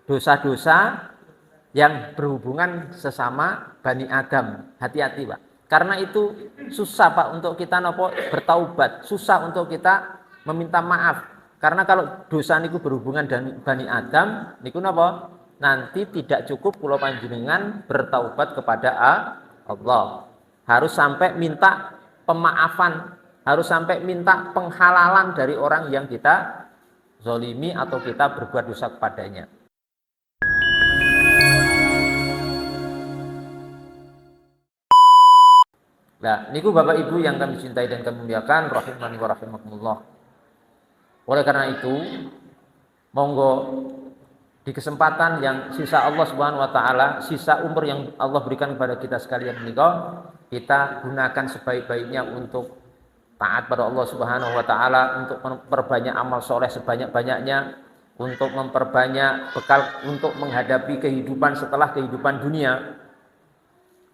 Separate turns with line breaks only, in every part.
dosa-dosa yang berhubungan sesama Bani Adam. Hati-hati, Pak. Karena itu susah, Pak, untuk kita bertaubat, susah untuk kita meminta maaf. Karena kalau dosa niku berhubungan dengan Bani Adam, niku napa? Nanti tidak cukup kula panjenengan bertaubat kepada Allah. Harus sampai minta pemaafan, harus sampai minta penghalalan dari orang yang kita zalimi atau kita berbuat dosa kepadanya. Nah, niku Bapak Ibu yang kami cintai dan kami muliakan, rahimani wa rahimakumullah. Oleh karena itu, monggo di kesempatan yang sisa Allah Subhanahu wa taala, sisa umur yang Allah berikan kepada kita sekalian menika, kita gunakan sebaik-baiknya untuk taat pada Allah Subhanahu wa taala, untuk memperbanyak amal soleh sebanyak-banyaknya, untuk memperbanyak bekal untuk menghadapi kehidupan setelah kehidupan dunia.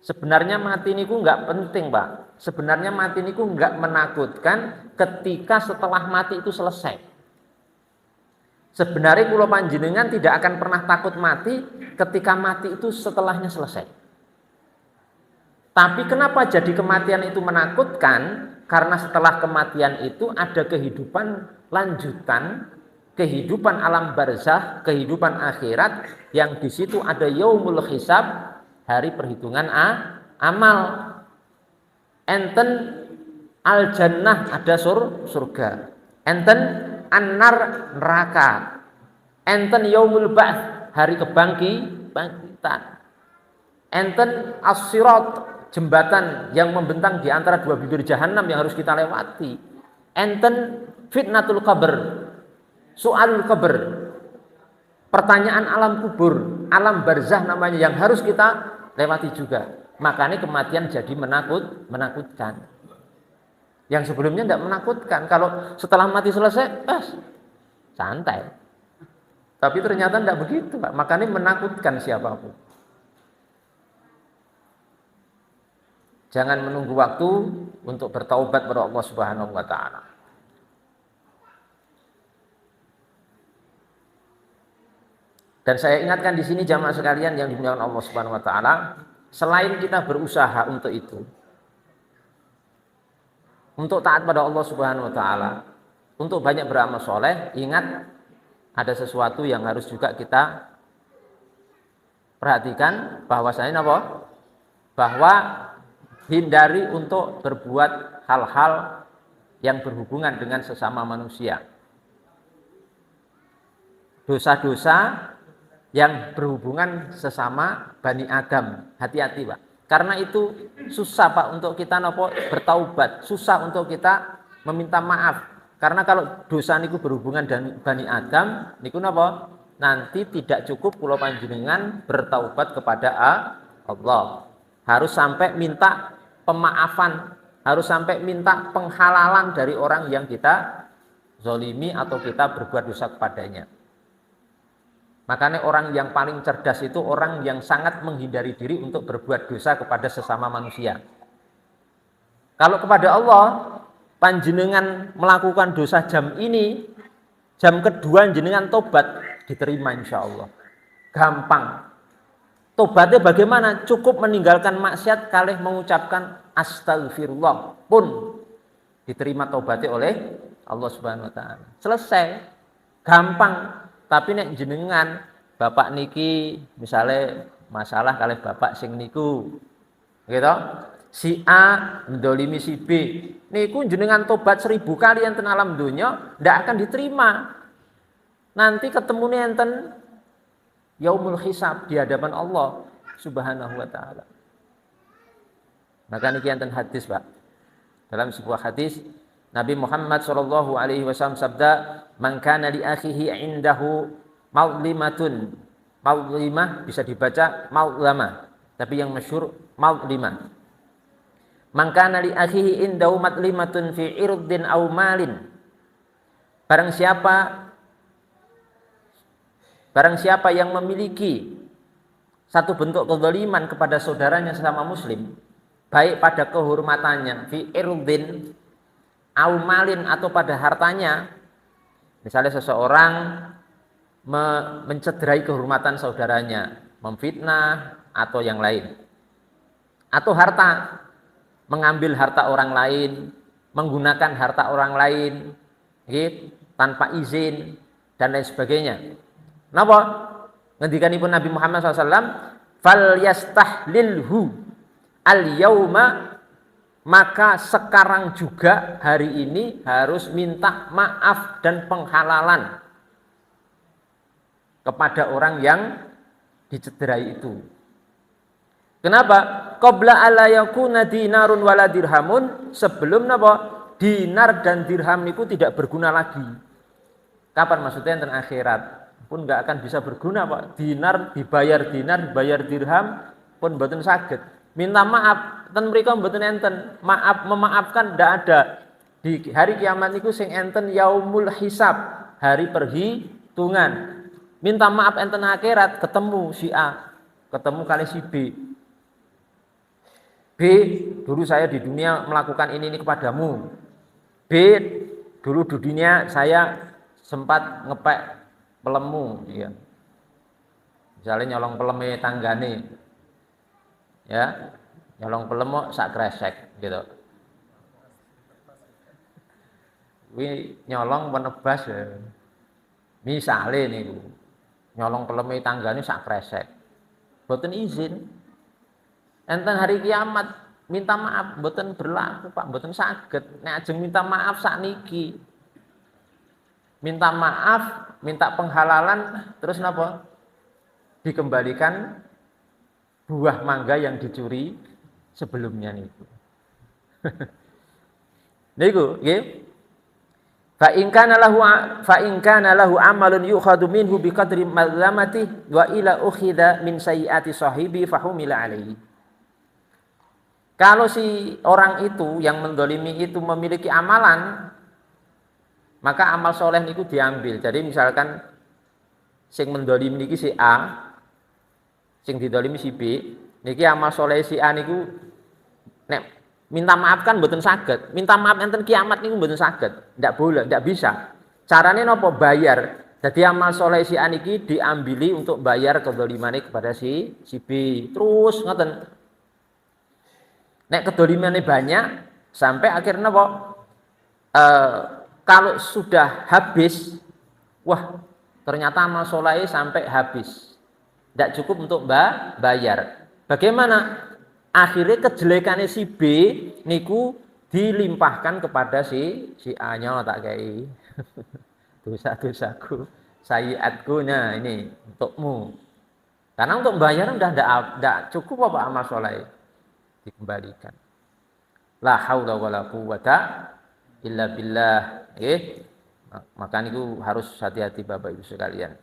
Sebenarnya mati niku enggak penting, Pak. Sebenarnya mati niku enggak menakutkan ketika setelah mati itu selesai. Sebenarnya kula panjenengan tidak akan pernah takut mati ketika mati itu setelahnya selesai. Tapi kenapa jadi kematian itu menakutkan? Karena setelah kematian itu ada kehidupan lanjutan, kehidupan alam barzakh, kehidupan akhirat yang di situ ada yaumul hisab, hari perhitungan amal. Enten al jannah, ada surga. Enten an-nar, neraka. Enten yaumul ba'ts, hari kebangkitan. Enten as-sirat, jembatan yang membentang di antara dua bibir jahanam yang harus kita lewati. Enten fitnatul qabr, soalul qabr, pertanyaan alam kubur, alam barzakh namanya, yang harus kita lewati juga. Makanya kematian jadi menakutkan. Yang sebelumnya tidak menakutkan. Kalau setelah mati selesai, santai. Tapi ternyata tidak begitu, Pak. Makanya menakutkan siapapun. Jangan menunggu waktu untuk bertaubat kepada Allah Subhanahu wa taala. Dan saya ingatkan di sini jamaah sekalian yang dimuliakan Allah Subhanahu wa taala, selain kita berusaha untuk itu, untuk taat pada Allah Subhanahu wa taala, untuk banyak beramal soleh, ingat ada sesuatu yang harus juga kita perhatikan, bahwasanya apa? Bahwa hindari untuk berbuat hal-hal yang berhubungan dengan sesama manusia. Dosa-dosa yang berhubungan sesama Bani Adam. Hati-hati, Pak. Karena itu susah, Pak, untuk kita bertaubat, susah untuk kita meminta maaf. Karena kalau dosa niku berhubungan dengan Bani Adam, niku napa? Nanti tidak cukup kula panjenengan bertaubat kepada Allah. Harus sampai minta pemaafan, harus sampai minta penghalalan dari orang yang kita zalimi atau kita berbuat dosa kepadanya. Makanya orang yang paling cerdas itu orang yang sangat menghindari diri untuk berbuat dosa kepada sesama manusia. Kalau kepada Allah, panjenengan melakukan dosa jam ini, jam kedua jenengan tobat, diterima insya Allah. Gampang. Tobatnya bagaimana? Cukup meninggalkan maksiat kalih mengucapkan astagfirullah pun diterima tobatnya oleh Allah Subhanahu wa taala. Selesai. Gampang. Tapi nek jenengan bapak niki misalnya masalah kalih bapak sing niku gitu, si A mendolimi si B, niku jenengan tobat 1000 kali enten alam dunya ndak akan diterima. Nanti ketemunya enten yaumul hisab di hadapan Allah Subhanahu wa taala. Maka niki enten hadis, Pak. Dalam sebuah hadis Nabi Muhammad sallallahu alaihi wasallam sabda, "Man kana li akhihi indahu maulimatun." Maulimah bisa dibaca maulama, tapi yang masyhur maulimah. "Man kana li akhihi indahu matlimatun fi irdin aw malin." Barang siapa yang memiliki satu bentuk kezaliman kepada saudaranya sesama muslim, baik pada kehormatannya, fi irdin, au malin, atau pada hartanya. Misalnya seseorang mencederai kehormatan saudaranya, memfitnah atau yang lain. Atau harta, mengambil harta orang lain, menggunakan harta orang lain gitu, tanpa izin dan lain sebagainya. Napa? Ngendikanipun Nabi Muhammad SAW, fal yastahlilhu al-yauma, maka sekarang juga hari ini harus minta maaf dan penghalalan kepada orang yang dicederai itu. Kenapa? Qabla alla yakuna dinarun wala dirhamun, sebelum napa? Dinar dan dirham niku tidak berguna lagi. Kapan maksudnya enten akhirat? Pun enggak akan bisa berguna, Pak. Dinar, dibayar dirham pun mboten saged. Minta maaf, ten mriku mboten enten. Maaf, memaafkan ndak ada. Di hari kiamat niku sing enten yaumul hisab, hari perhitungan. Minta maaf enten akhirat, ketemu si A, ketemu kali si B. B, dulu saya di dunia melakukan ini kepadamu. B, dulu di dunia saya sempat ngepek pelemu, ya. Misalnya nyolong peleme tanggane, ya, nyolong pelemu sak kresek, gitu. Wi nyolong penebas, ya. Misalnya nih, nyolong peleme tanggane sak kresek, boten izin. Enten hari kiamat minta maaf boten berlaku, Pak, boten saged. Nek ajeng minta maaf sakniki. Minta maaf, minta penghalalan, terus napa? Dikembalikan buah mangga yang dicuri sebelumnya niku. Niku, nggih. Fa in kana lahu amalun yukhadu minhu biqadri mazlamati wa ila ukhidha min sayyiati sahibi fahumila alaihi. Kalau si orang itu yang mendolimi itu memiliki amalan, maka amal soleh niku diambil. Jadi misalkan sing mendolimi niki si A, sing didolimi si B, niki amal soleh si A niku nek minta maaf kan mboten saged. Minta maaf enten kiamat niku mboten saged. Ndak boleh, ndak bisa. Carane napa? Bayar. Jadi amal soleh si A niki diambili untuk bayar kedolimane kepada si B. Terus ngoten. Nek kedolimane banyak sampai akhirnya napa? Kalau sudah habis, wah ternyata amal soleh sampai habis, tidak cukup untuk bayar. Bagaimana? Akhirnya kejelekannya si B niku dilimpahkan kepada si A-nya, tak kei dosa-dosaku, sayiatku, nah ini untukmu. Karena untuk bayar udah tidak cukup apa amal soleh, dikembalikan. La haula wala quwwata illa billah. Maka niku harus hati-hati Bapak Ibu sekalian.